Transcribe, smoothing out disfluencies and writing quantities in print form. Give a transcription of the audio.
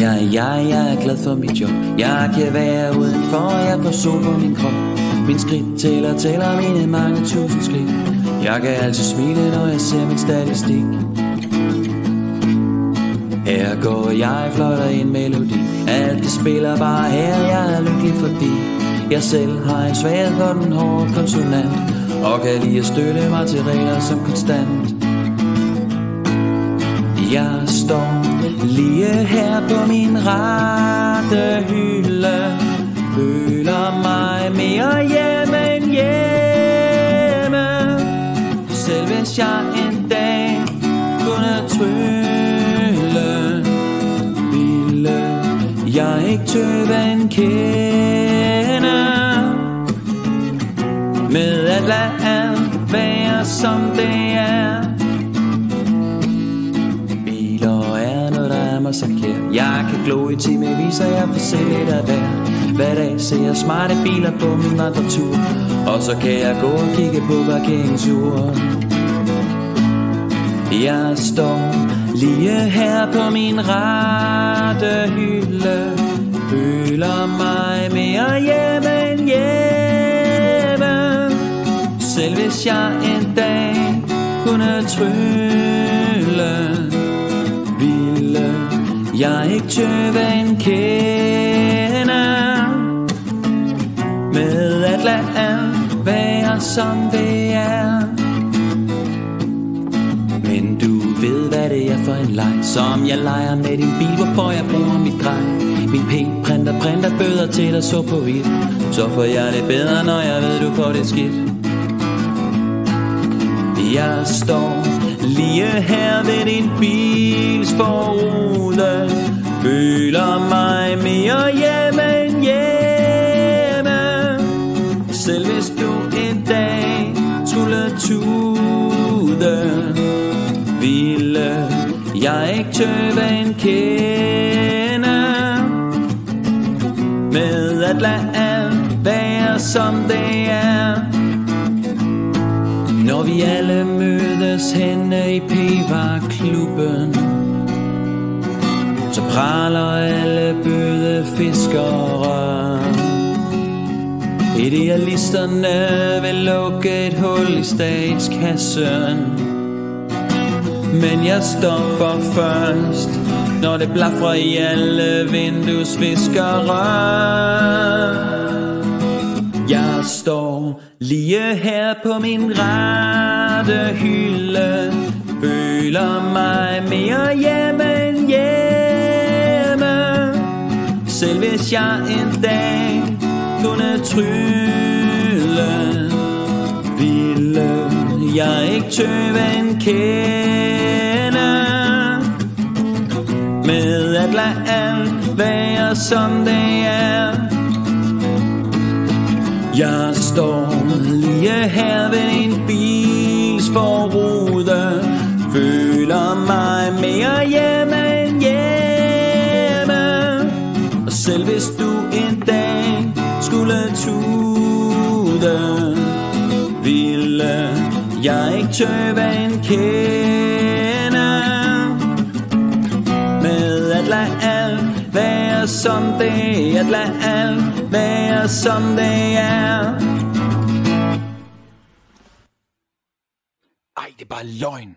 Jeg er glad for mit job. Jeg kan være udenfor, jeg får sol på min krop. Min skridt tæller mine mange tusind skridt. Jeg kan altid smile, når jeg ser min statistik. Her går jeg, fløjter en melodi. Alt det spiller bare her, jeg er lykkelig fordi jeg selv har en svaghed for den hårde konsonant, og kan lide at støtte mig til regler som konstant. Jeg står lige her på min rette hylde, føler mig mere hjemme end hjemme. Selv hvis jeg en dag kunne trylle, ville jeg ikke tøve en kende med at lade alt være som det er. Biler er noget, der er mig så kært. Jeg kan glo i timevis, og jeg får se lidt af hvert. Hver dag ser jeg smarte biler på min vandretur, og så kan jeg gå og kigge på parkeringsure. Jeg står lige her på min rette hylde, føler mig mere hjemme end hjemme. Selv hvis jeg en dag kunne trylle, ville jeg ikke tøve en kende med at lade alt være som det er. Men du ved hvad det er for en leg, som jeg leger med din bil, hvorfor jeg bruger mit grej. Min p-printer bøder til dig så på hvidt, så får jeg det bedre, når jeg ved du får det skidt. Jeg står lige her ved din bils forrude, føler mig mere hjemme end hjemme. Selv hvis du en dag skulle tude, ville jeg ikke tøve en kende med at lade alt være som det er. Når vi alle mødes henne i P-Var-klubben, så praler alle bødefiskere. Idealisterne vil lukke et hul i statskassen, men jeg stopper først, når det blafrer i alle vinduesviskere. Jeg står lige her på min rette hylde, føler mig mere hjemme end hjemme. Selv hvis jeg en dag kunne trylle, ville jeg ikke tøve en kende med at lade alt være som det er. Jeg står lige her ved en bils forrude, føler mig mere hjemme end hjemme. Og selv hvis du en dag skulle tude, ville jeg ikke tøve en kende med at lade alt være som det, at lade alt være som det er. Ej, det er bare løgn.